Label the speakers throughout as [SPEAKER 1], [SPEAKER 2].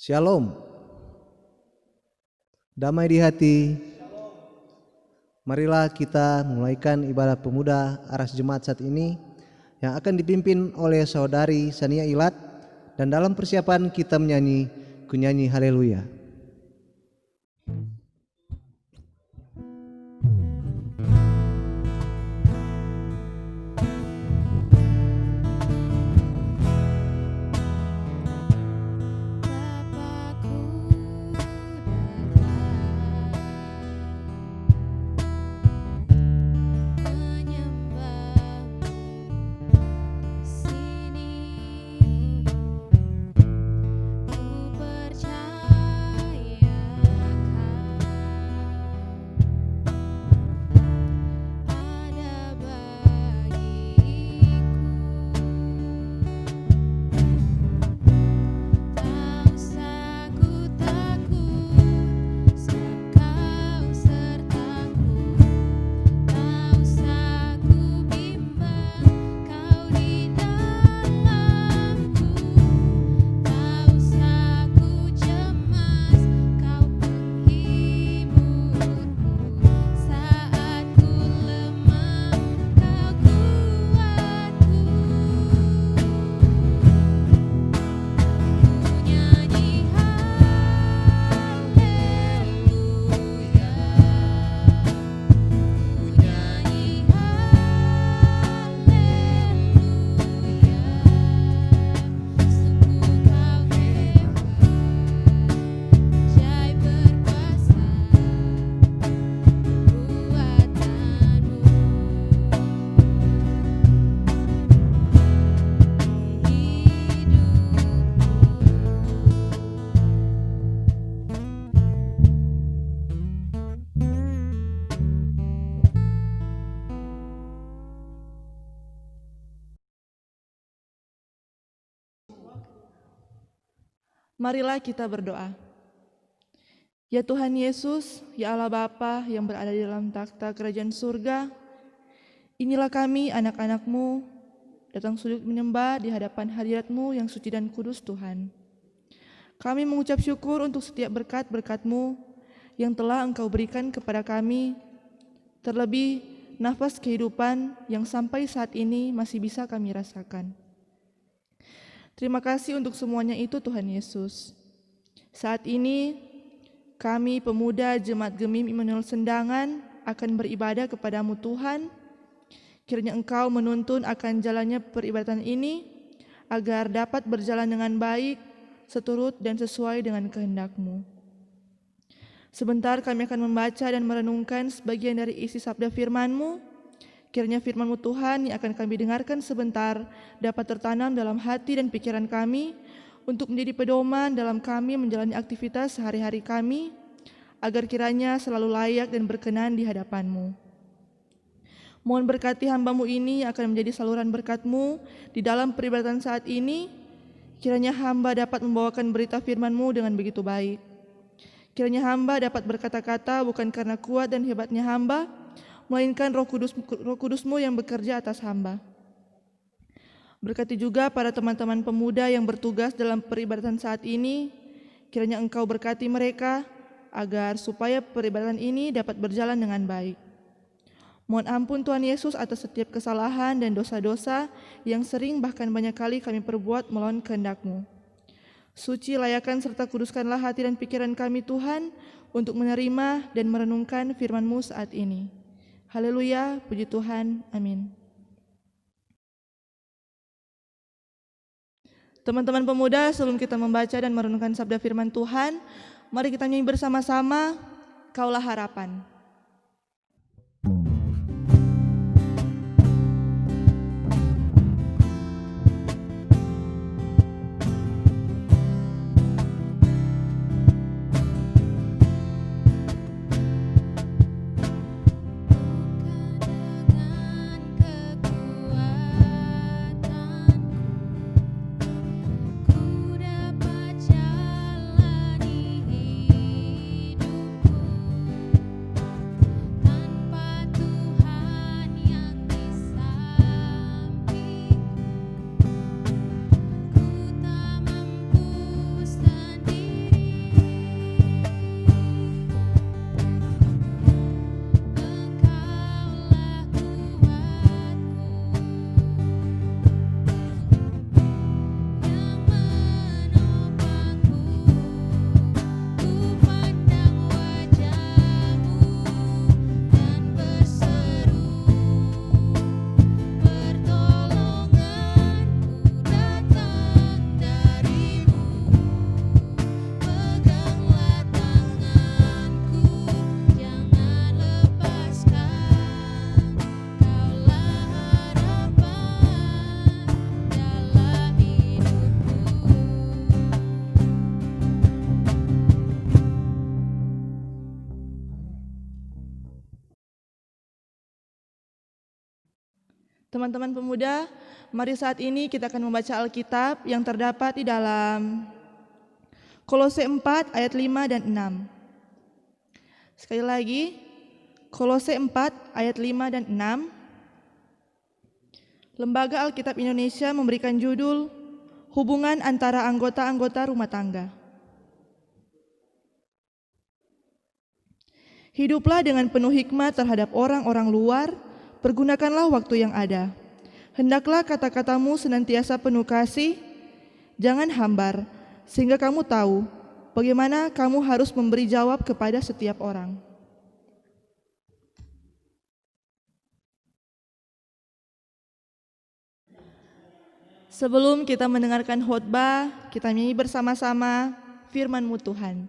[SPEAKER 1] Shalom. Damai di hati. Marilah kita mulaikan ibadah pemuda Aras Jemaat saat ini yang akan dipimpin oleh saudari Sania Ilat, dan dalam persiapan kita menyanyi kunyanyi haleluya.
[SPEAKER 2] Marilah kita berdoa. Ya Tuhan Yesus, ya Allah Bapa yang berada di dalam takhta kerajaan surga, inilah kami anak-anak-Mu datang sujud menyembah di hadapan hadirat-Mu yang suci dan kudus Tuhan. Kami mengucap syukur untuk setiap berkat-berkat-Mu yang telah Engkau berikan kepada kami, terlebih nafas kehidupan yang sampai saat ini masih bisa kami rasakan. Terima kasih untuk semuanya itu Tuhan Yesus. Saat ini kami pemuda Jemaat Gemim Immanuel Sendangan akan beribadah kepadamu Tuhan. Kiranya Engkau menuntun akan jalannya peribadatan ini agar dapat berjalan dengan baik, seturut dan sesuai dengan kehendak-Mu. Sebentar kami akan membaca dan merenungkan sebagian dari isi sabda firman-Mu. Kiranya firman-Mu Tuhan yang akan kami dengarkan sebentar dapat tertanam dalam hati dan pikiran kami untuk menjadi pedoman dalam kami menjalani aktivitas sehari-hari kami, agar kiranya selalu layak dan berkenan di hadapan-Mu. Mohon berkati hamba-Mu ini yang akan menjadi saluran berkat-Mu di dalam peribadatan saat ini. Kiranya hamba dapat membawakan berita firman-Mu dengan begitu baik. Kiranya hamba dapat berkata-kata bukan karena kuat dan hebatnya hamba, melainkan Roh Kudus-Mu yang bekerja atas hamba. Berkati juga para teman-teman pemuda yang bertugas dalam peribadatan saat ini. Kiranya Engkau berkati mereka agar supaya peribadatan ini dapat berjalan dengan baik. Mohon ampun Tuhan Yesus atas setiap kesalahan dan dosa-dosa yang sering bahkan banyak kali kami perbuat melawan kehendak-Mu. Suci, layakan serta kuduskanlah hati dan pikiran kami Tuhan untuk menerima dan merenungkan firman-Mu saat ini. Haleluya, puji Tuhan, amin. Teman-teman pemuda, sebelum kita membaca dan merenungkan sabda firman Tuhan, mari kita nyanyi bersama-sama, Kaulah Harapan.
[SPEAKER 3] Ku dapat jalani hidupku
[SPEAKER 2] Teman-teman pemuda, mari saat ini kita akan membaca Alkitab yang terdapat di dalam Kolose 4 ayat 5 dan 6. Sekali lagi, Kolose 4 ayat 5 dan 6. Lembaga Alkitab Indonesia memberikan judul Hubungan antara anggota-anggota rumah tangga. Hiduplah dengan penuh hikmat terhadap orang-orang luar, pergunakanlah waktu yang ada. Hendaklah kata-katamu senantiasa penuh kasih, jangan hambar, sehingga kamu tahu bagaimana kamu harus memberi jawab kepada setiap orang. Sebelum kita mendengarkan khotbah, kita nyanyi bersama-sama firman-Mu Tuhan.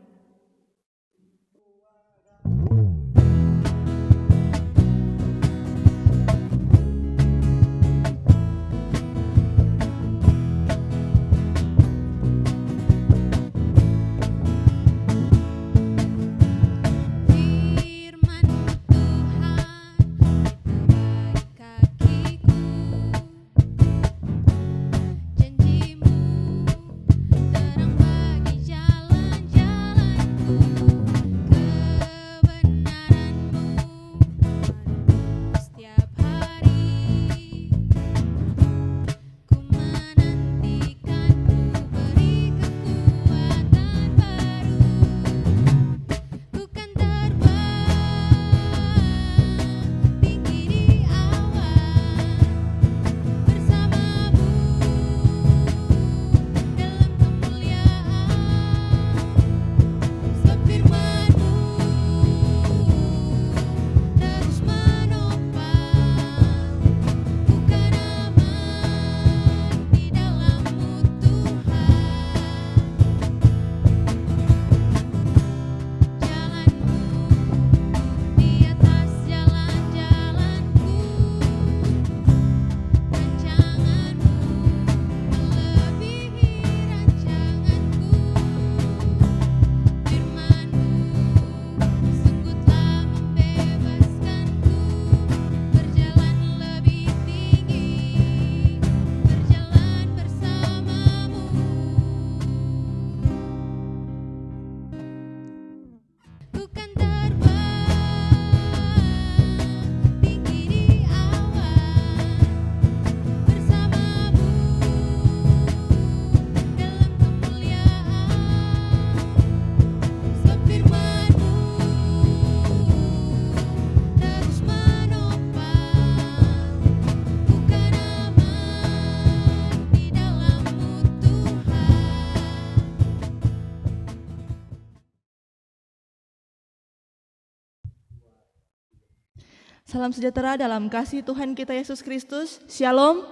[SPEAKER 2] Salam sejahtera dalam kasih Tuhan kita Yesus Kristus. Shalom.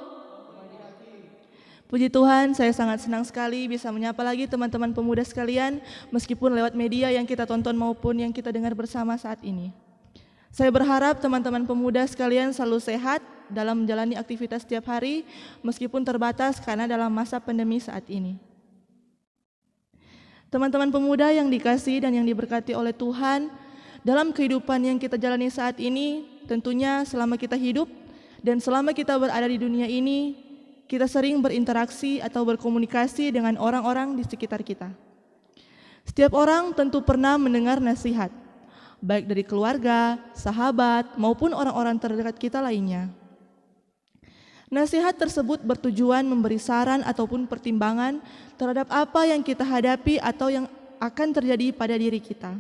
[SPEAKER 2] Puji Tuhan, saya sangat senang sekali bisa menyapa lagi teman-teman pemuda sekalian, meskipun lewat media yang kita tonton maupun yang kita dengar bersama saat ini. Saya berharap teman-teman pemuda sekalian selalu sehat dalam menjalani aktivitas setiap hari, meskipun terbatas karena dalam masa pandemi saat ini. Teman-teman pemuda yang dikasihi dan yang diberkati oleh Tuhan, dalam kehidupan yang kita jalani saat ini, tentunya selama kita hidup dan selama kita berada di dunia ini, kita sering berinteraksi atau berkomunikasi dengan orang-orang di sekitar kita. Setiap orang tentu pernah mendengar nasihat, baik dari keluarga, sahabat, maupun orang-orang terdekat kita lainnya. Nasihat tersebut bertujuan memberi saran ataupun pertimbangan terhadap apa yang kita hadapi atau yang akan terjadi pada diri kita.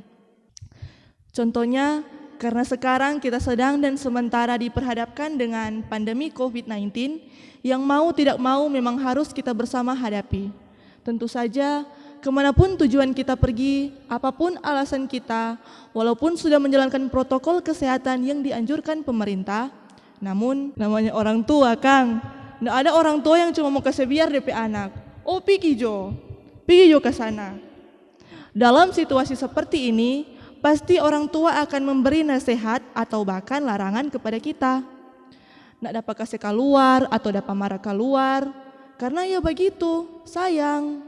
[SPEAKER 2] Contohnya, karena sekarang kita sedang dan sementara diperhadapkan dengan pandemi COVID-19 yang mau tidak mau memang harus kita bersama hadapi. Tentu saja, kemanapun tujuan kita pergi, apapun alasan kita, walaupun sudah menjalankan protokol kesehatan yang dianjurkan pemerintah, namun namanya orang tua, Kang. Nggak ada orang tua yang cuma mau kasih biar DP anak. Oh, pergi jo ke sana. Dalam situasi seperti ini, pasti orang tua akan memberi nasihat atau bahkan larangan kepada kita. Nggak dapat kasih keluar atau dapat marah keluar, karena ya begitu, sayang.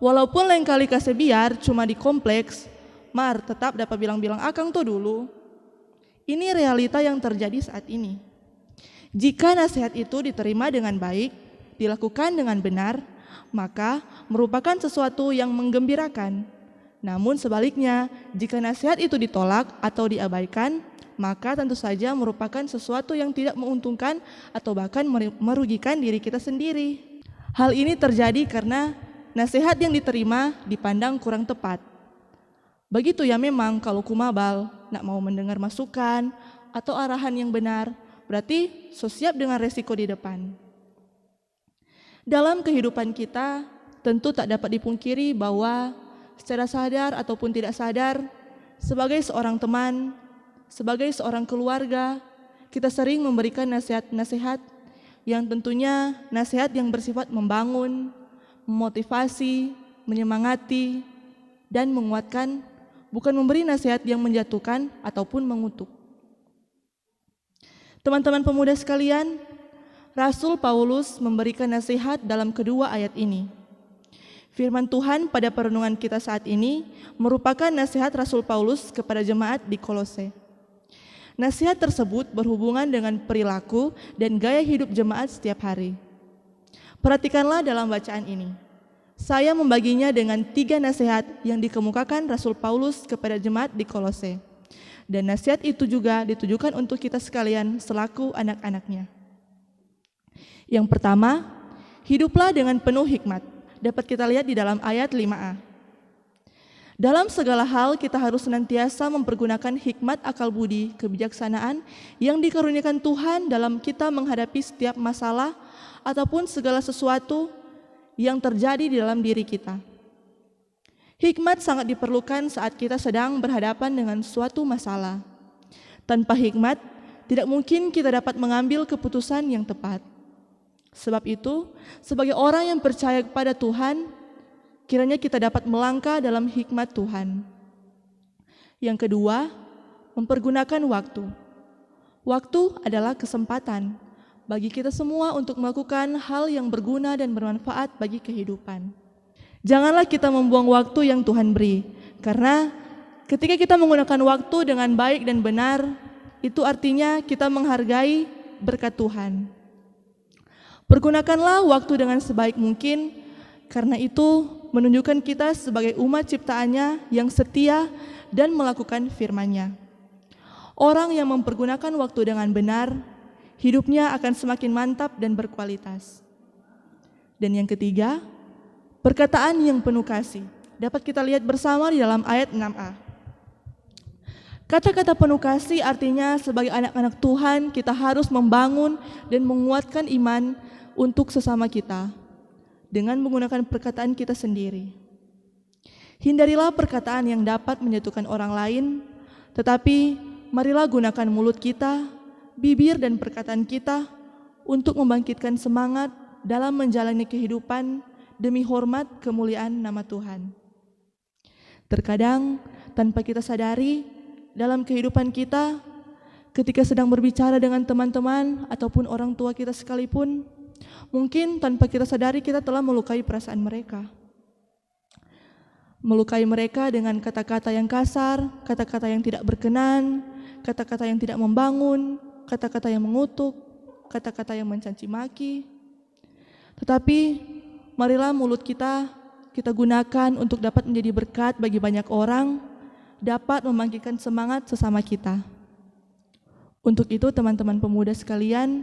[SPEAKER 2] Walaupun lain kali kasih biar cuma di kompleks, Mar tetap dapat bilang-bilang akang tuh dulu. Ini realita yang terjadi saat ini. Jika nasihat itu diterima dengan baik, dilakukan dengan benar, maka merupakan sesuatu yang menggembirakan. Namun sebaliknya, jika nasihat itu ditolak atau diabaikan, maka tentu saja merupakan sesuatu yang tidak menguntungkan atau bahkan merugikan diri kita sendiri. Hal ini terjadi karena nasihat yang diterima dipandang kurang tepat. Begitu ya memang kalau kumabal, nak mau mendengar masukan atau arahan yang benar, berarti siap dengan resiko di depan. Dalam kehidupan kita, tentu tak dapat dipungkiri bahwa secara sadar ataupun tidak sadar, sebagai seorang teman, sebagai seorang keluarga, kita sering memberikan nasihat-nasihat yang tentunya nasihat yang bersifat membangun, memotivasi, menyemangati, dan menguatkan, bukan memberi nasihat yang menjatuhkan ataupun mengutuk. Teman-teman pemuda sekalian, Rasul Paulus memberikan nasihat dalam kedua ayat ini. Firman Tuhan pada perenungan kita saat ini merupakan nasihat Rasul Paulus kepada jemaat di Kolose. Nasihat tersebut berhubungan dengan perilaku dan gaya hidup jemaat setiap hari. Perhatikanlah dalam bacaan ini. Saya membaginya dengan 3 nasihat yang dikemukakan Rasul Paulus kepada jemaat di Kolose. Dan nasihat itu juga ditujukan untuk kita sekalian selaku anak-anaknya. Yang pertama, hiduplah dengan penuh hikmat. Dapat kita lihat di dalam ayat 5a. Dalam segala hal kita harus senantiasa mempergunakan hikmat akal budi, kebijaksanaan yang dikaruniakan Tuhan dalam kita menghadapi setiap masalah ataupun segala sesuatu yang terjadi di dalam diri kita. Hikmat sangat diperlukan saat kita sedang berhadapan dengan suatu masalah. Tanpa hikmat, tidak mungkin kita dapat mengambil keputusan yang tepat. Sebab itu, sebagai orang yang percaya kepada Tuhan, kiranya kita dapat melangkah dalam hikmat Tuhan. Yang kedua, mempergunakan waktu. Waktu adalah kesempatan bagi kita semua untuk melakukan hal yang berguna dan bermanfaat bagi kehidupan. Janganlah kita membuang waktu yang Tuhan beri, karena ketika kita menggunakan waktu dengan baik dan benar, itu artinya kita menghargai berkat Tuhan. Pergunakanlah waktu dengan sebaik mungkin, karena itu menunjukkan kita sebagai umat ciptaannya yang setia dan melakukan firman-Nya. Orang yang mempergunakan waktu dengan benar, hidupnya akan semakin mantap dan berkualitas. Dan yang ketiga, perkataan yang penuh kasih. Dapat kita lihat bersama di dalam ayat 6a. Kata-kata penuh kasih artinya sebagai anak-anak Tuhan kita harus membangun dan menguatkan iman untuk sesama kita dengan menggunakan perkataan kita sendiri. Hindarilah perkataan yang dapat menjatuhkan orang lain, tetapi marilah gunakan mulut kita, bibir dan perkataan kita untuk membangkitkan semangat dalam menjalani kehidupan demi hormat kemuliaan nama Tuhan. Terkadang tanpa kita sadari dalam kehidupan kita, ketika sedang berbicara dengan teman-teman ataupun orang tua kita sekalipun, mungkin tanpa kita sadari kita telah melukai perasaan mereka. Melukai mereka dengan kata-kata yang kasar, kata-kata yang tidak berkenan, kata-kata yang tidak membangun, kata-kata yang mengutuk, kata-kata yang mencaci maki. Tetapi marilah mulut kita gunakan untuk dapat menjadi berkat bagi banyak orang, dapat membangkitkan semangat sesama kita. Untuk itu teman-teman pemuda sekalian,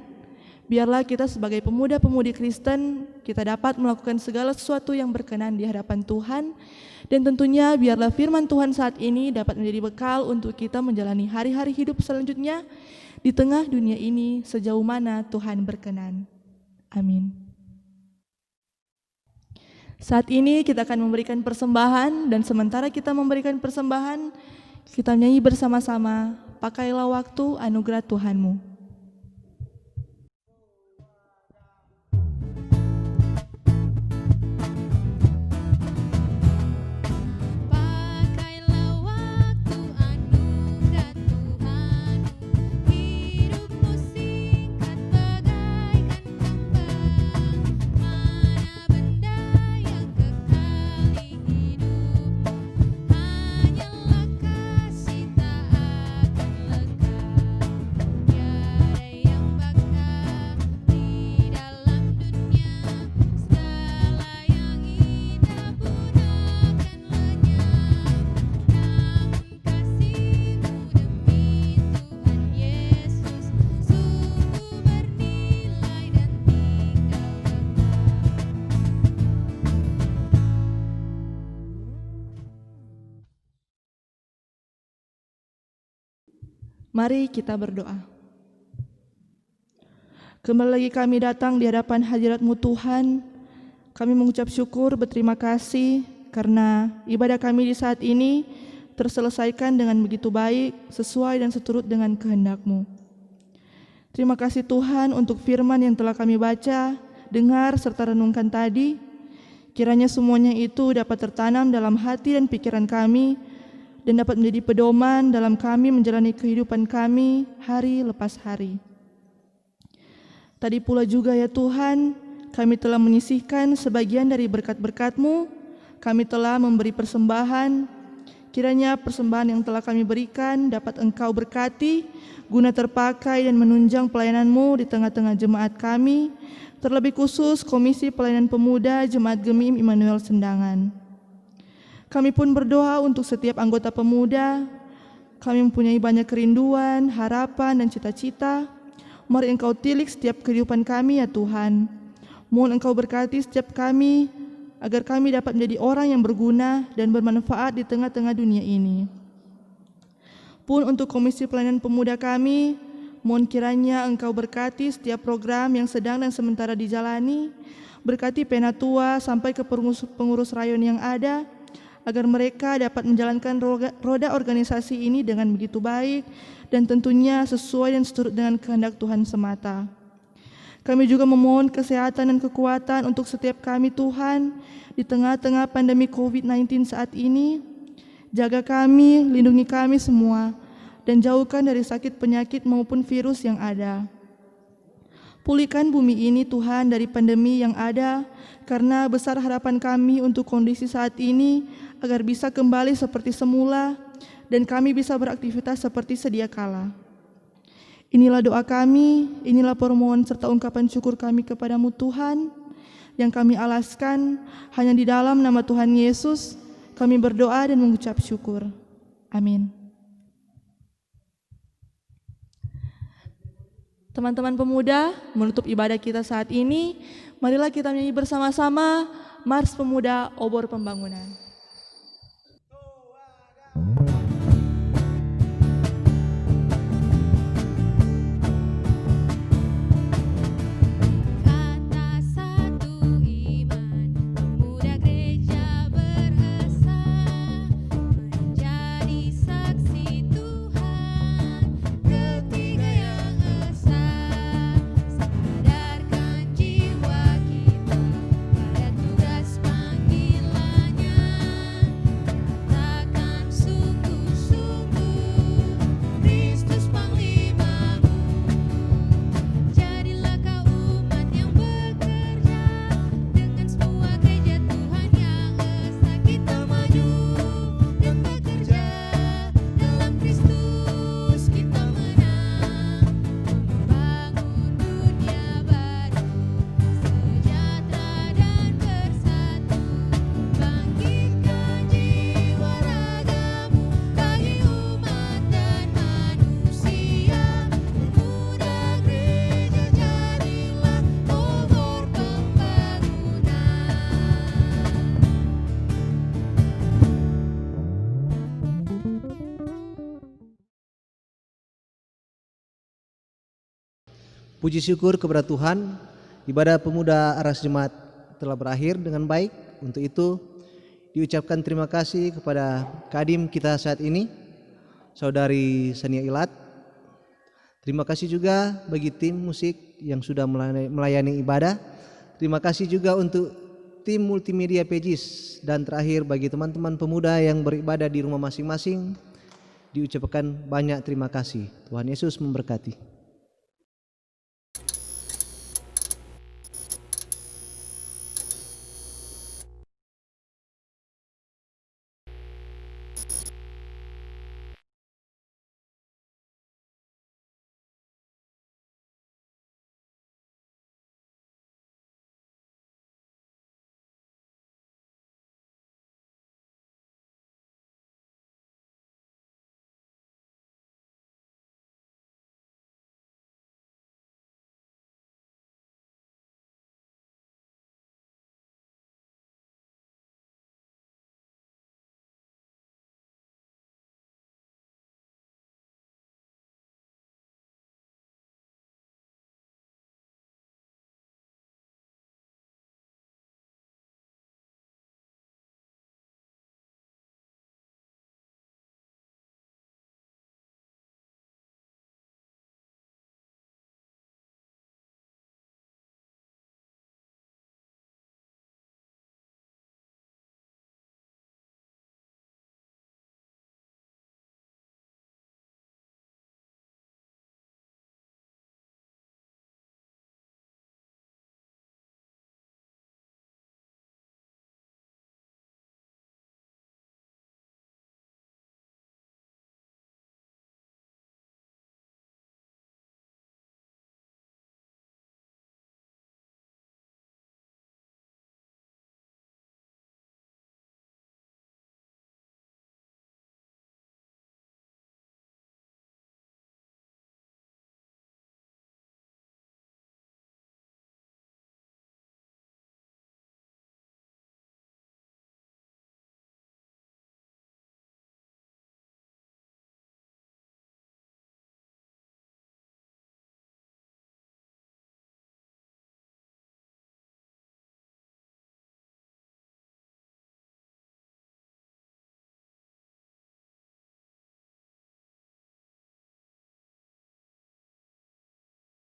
[SPEAKER 2] biarlah kita sebagai pemuda-pemudi Kristen, kita dapat melakukan segala sesuatu yang berkenan di hadapan Tuhan, dan tentunya biarlah firman Tuhan saat ini dapat menjadi bekal untuk kita menjalani hari-hari hidup selanjutnya di tengah dunia ini sejauh mana Tuhan berkenan. Amin. Saat ini kita akan memberikan persembahan, dan sementara kita memberikan persembahan, kita nyanyi bersama-sama, pakailah waktu anugerah Tuhanmu.
[SPEAKER 3] Hanyalah kasih tak akan lekang.
[SPEAKER 2] Mari kita berdoa. Kembali lagi kami datang di hadapan hadirat-Mu Tuhan. Kami mengucap syukur, berterima kasih karena ibadah kami di saat ini terselesaikan dengan begitu baik, sesuai dan seturut dengan kehendak-Mu. Terima kasih Tuhan untuk firman yang telah kami baca, dengar, serta renungkan tadi. Kiranya semuanya itu dapat tertanam dalam hati dan pikiran kami, dan dapat menjadi pedoman dalam kami menjalani kehidupan kami hari lepas hari. Tadi pula juga ya Tuhan, kami telah menyisihkan sebagian dari berkat-berkat-Mu, kami telah memberi persembahan. Kiranya persembahan yang telah kami berikan dapat Engkau berkati, guna terpakai dan menunjang pelayanan-Mu di tengah-tengah jemaat kami, terlebih khusus Komisi Pelayanan Pemuda Jemaat Gemim Immanuel Sendangan. Kami pun berdoa untuk setiap anggota pemuda. Kami mempunyai banyak kerinduan, harapan, dan cita-cita. Mari Engkau tilik setiap kehidupan kami ya Tuhan. Mohon Engkau berkati setiap kami, agar kami dapat menjadi orang yang berguna dan bermanfaat di tengah-tengah dunia ini. Pun untuk Komisi Pelayanan Pemuda kami, mohon kiranya Engkau berkati setiap program yang sedang dan sementara dijalani, berkati penatua sampai ke pengurus rayon yang ada, agar mereka dapat menjalankan roda organisasi ini dengan begitu baik dan tentunya sesuai dan seturut dengan kehendak Tuhan semata. Kami juga memohon kesehatan dan kekuatan untuk setiap kami Tuhan di tengah-tengah pandemi COVID-19 saat ini. Jaga kami, lindungi kami semua, dan jauhkan dari sakit penyakit maupun virus yang ada. Pulihkan bumi ini Tuhan dari pandemi yang ada, karena besar harapan kami untuk kondisi saat ini agar bisa kembali seperti semula dan kami bisa beraktivitas seperti sedia kala. Inilah doa kami, inilah permohonan serta ungkapan syukur kami kepadamu Tuhan, yang kami alaskan hanya di dalam nama Tuhan Yesus. Kami berdoa dan mengucap syukur. Amin. Teman-teman pemuda, menutup ibadah kita saat ini, marilah kita menyanyi bersama-sama Mars Pemuda Obor Pembangunan.
[SPEAKER 1] Puji syukur kepada Tuhan, ibadah pemuda Aras Jemaat telah berakhir dengan baik. Untuk itu diucapkan terima kasih kepada Kadim kita saat ini, Saudari Sania Ilat. Terima kasih juga bagi tim musik yang sudah melayani ibadah. Terima kasih juga untuk tim multimedia Pejis. Dan terakhir bagi teman-teman pemuda yang beribadah di rumah masing-masing, diucapkan banyak terima kasih. Tuhan Yesus memberkati.